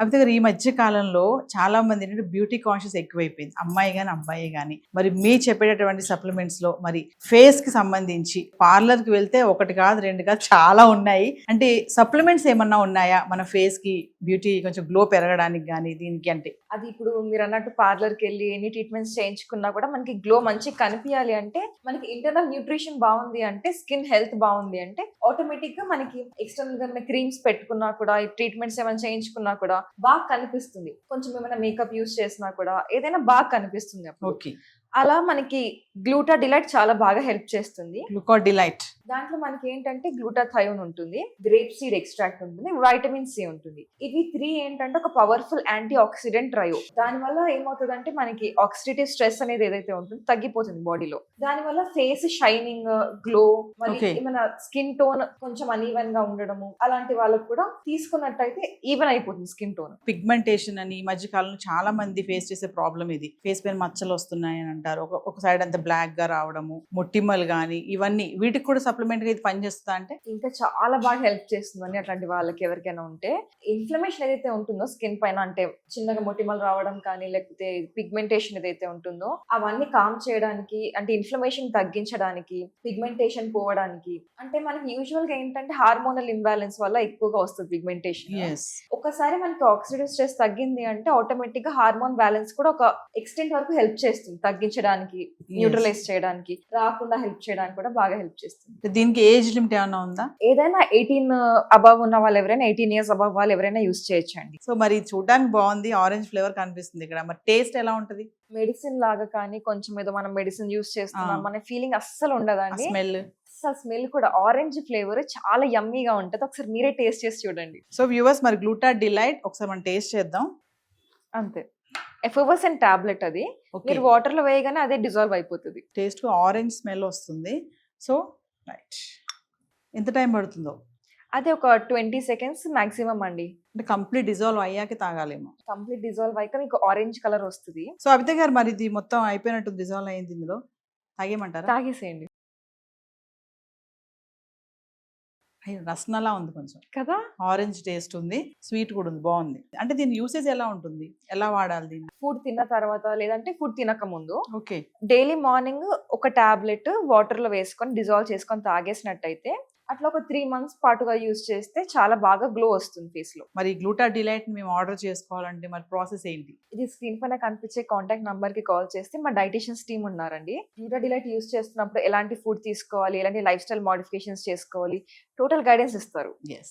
కాకపోతే గారు ఈ మధ్య కాలంలో చాలా మంది ఏంటంటే బ్యూటీ కాన్షియస్ ఎక్కువైపోయింది, అమ్మాయి గాని అబ్బాయి గాని. మరి మీ చెప్పేటటువంటి సప్లిమెంట్స్ లో మరి ఫేస్ కి సంబంధించి పార్లర్ కి వెళ్తే ఒకటి కాదు రెండు కాదు చాలా ఉన్నాయి. అంటే సప్లిమెంట్స్ ఏమన్నా ఉన్నాయా మన ఫేస్ కి బ్యూటీ కొంచెం గ్లో పెరగడానికి కానీ దీనికి? అంటే అది ఇప్పుడు మీరు అన్నట్టు పార్లర్కి వెళ్ళి ఎన్ని ట్రీట్మెంట్స్ చేయించుకున్నా కూడా మనకి గ్లో మంచిగా కనిపించాలి అంటే, మనకి ఇంటర్నల్ న్యూట్రిషన్ బాగుంది అంటే, స్కిన్ హెల్త్ బాగుంది అంటే ఆటోమేటిక్ గా మనకి ఎక్స్టర్నల్ గా మన క్రీమ్స్ పెట్టుకున్నా కూడా, ఈ ట్రీట్మెంట్స్ ఏమైనా చేయించుకున్నా కూడా బాగా కనిపిస్తుంది. కొంచెం ఏమైనా మేకప్ యూస్ చేసినా కూడా ఏదైనా బాగా కనిపిస్తుంది అప్పుడు. ఓకే, అలా మనకి గ్లూటా డిలైట్ చాలా బాగా హెల్ప్ చేస్తుంది. గ్లూకో డిలైట్ దాంట్లో మనకి ఏంటంటే గ్లూటాథయోన్ ఉంటుంది, గ్రేప్ సీడ్ ఎక్స్ట్రాక్ట్ ఉంటుంది, వైటమిన్ సి ఉంటుంది. ఇవి 3 ఏంటంటే ఒక పవర్ఫుల్ యాంటీ ఆక్సిడెంట్ ట్రయో. దాని వల్ల ఏమవుతుందంటే మనకి ఆక్సిడేటివ్ స్ట్రెస్ అనేది ఏదైతే ఉంటుందో తగ్గిపోతుంది బాడీలో. దాని వల్ల ఫేస్ షైనింగ్, గ్లో, మరి ఏమైనా స్కిన్ టోన్ కొంచెం అన్ఈవెన్ గా ఉండడము, అలాంటి వాళ్ళకు కూడా తీసుకున్నట్టయితే ఈవెన్ అయిపోతుంది స్కిన్ టోన్. పిగ్మెంటేషన్ అని ఈ మధ్య కాలంలో చాలా మంది ఫేస్ చేసే ప్రాబ్లం ఇది. ఫేస్ పైన మచ్చలు వస్తున్నాయని అంటారు, ఒక సైడ్ అంతా బ్లాక్ గా రావడము, మొట్టిమలు కానీ, ఇవన్నీ వీటికి కూడా సప్లిమెంట్ గా ఇది పనిచేస్తుందా? అంటే ఇంకా చాలా బాగా హెల్ప్ చేస్తుందని అట్లాంటి వాళ్ళకి ఎవరికైనా ఉంటే, ఇన్ఫ్లమేషన్ ఏదైతే ఉంటుందో స్కిన్ పైన, అంటే చిన్నగా మొటిమలు రావడం కానీ, లేకపోతే పిగ్మెంటేషన్ ఏదైతే ఉంటుందో అవన్నీ కామ్ చేయడానికి, అంటే ఇన్ఫ్లమేషన్ తగ్గించడానికి, పిగ్మెంటేషన్ పోవడానికి. అంటే మనకి యూజువల్ గా ఏంటంటే హార్మోనల్ ఇంబ్యాలెన్స్ వల్ల ఎక్కువగా వస్తుంది పిగ్మెంటేషన్. ఒకసారి మనకి ఆక్సిడేటివ్ స్ట్రెస్ తగ్గింది అంటే ఆటోమేటిక్ గా హార్మోన్ బ్యాలెన్స్ కూడా ఒక ఎక్స్టెంట్ వరకు హెల్ప్ చేస్తుంది, తగ్గించడానికి, న్యూట్రలైజ్ చేయడానికి, రాకుండా హెల్ప్ చేయడానికి కూడా బాగా హెల్ప్ చేస్తుంది. దీనికి ఏజ్ లిమిట్ ఏమైనా ఉందా? ఏదైనా 18 అబవ్ ఉన్న వాళ్ళు ఎవరైనా, 18 ఇయర్స్ అబవ్ వాళ్ళు ఎవరైనా యూస్ చేయొచ్చండి. సో మరి చూడడానికి బాగుంది, ఆరెంజ్ ఫ్లేవర్ కనిపిస్తుంది ఇక్కడ, మరి టేస్ట్ ఎలా ఉంటది? మెడిసిన్ లాగా కానీ, కొంచెం ఏదో మనం మెడిసిన్ యూస్ చేస్తున్నాం అనే ఫీలింగ్ అస్సలు ఉండదండి. స్మెల్ స్మెల్ కూడా ఆరెంజ్ ఫ్లేవర్ చాలా యమ్మీగా ఉంటది. ఒకసారి మీరే టేస్ట్ చేసి చూడండి. సో వ్యూవర్స్, మరి గ్లూటా డిలైట్ ఒకసారి మనం టేస్ట్ చేద్దాం. అంతే, ఎఫర్వసెంట్ టాబ్లెట్ అది. మీరు వాటర్ లో వేయగానే అదే డిజాల్వ్ అయిపోతుంది. టేస్ట్ ఆరెంజ్ స్మెల్ వస్తుంది. సో రైట్, ఎంత టైం పడుతుందో? అదే ఒక 20 సెకండ్స్ మాక్సిమం అండి. అంటే కంప్లీట్ డిజాల్వ్ అయ్యాక తాగాలేమో. కంప్లీట్ డిజాల్వ్ అయ్యాక మీకు ఆరెంజ్ కలర్ వస్తుంది. సో అవితే గారు, మరి ఇది మొత్తం అయిపోయినట్టు డిజాల్వ్ అయ్యింది, ఇందులో తాగేమంటారా? తాగేసేయండి. రసనలా ఉంది కొంచెం కదా, ఆరెంజ్ టేస్ట్ ఉంది, స్వీట్ కూడా ఉంది, బాగుంది. అంటే దీని యూసేజ్ ఎలా ఉంటుంది, ఎలా వాడాలి దీన్ని? ఫుడ్ తిన్న తర్వాత, లేదంటే ఫుడ్ తినక ముందు ఓకే, డైలీ మార్నింగ్ ఒక టాబ్లెట్ వాటర్ లో వేసుకొని డిజాల్వ్ చేసుకొని తాగేసినట్టయితే అట్లా ఒక 3 months పాటుగా యూజ్ చేస్తే చాలా బాగా గ్లో వస్తుంది ఫేస్ లో. మరి గ్లూటా డిలైట్ మేము ఆర్డర్ చేసుకోవాలంటే మరి ప్రాసెస్ ఏంటి? ఇది స్క్రీన్ పైన కనిపించే కాంటాక్ట్ నంబర్ కి కాల్ చేస్తే మా డైటీషియన్స్ టీమ్ ఉన్నారండి. గ్లూటా డిలైట్ యూజ్ చేస్తున్నప్పుడు ఎలాంటి ఫుడ్ తీసుకోవాలి, ఎలాంటి లైఫ్ స్టైల్ మోడిఫికేషన్స్ చేసుకోవాలి, టోటల్ గైడెన్స్ ఇస్తారు. ఎస్.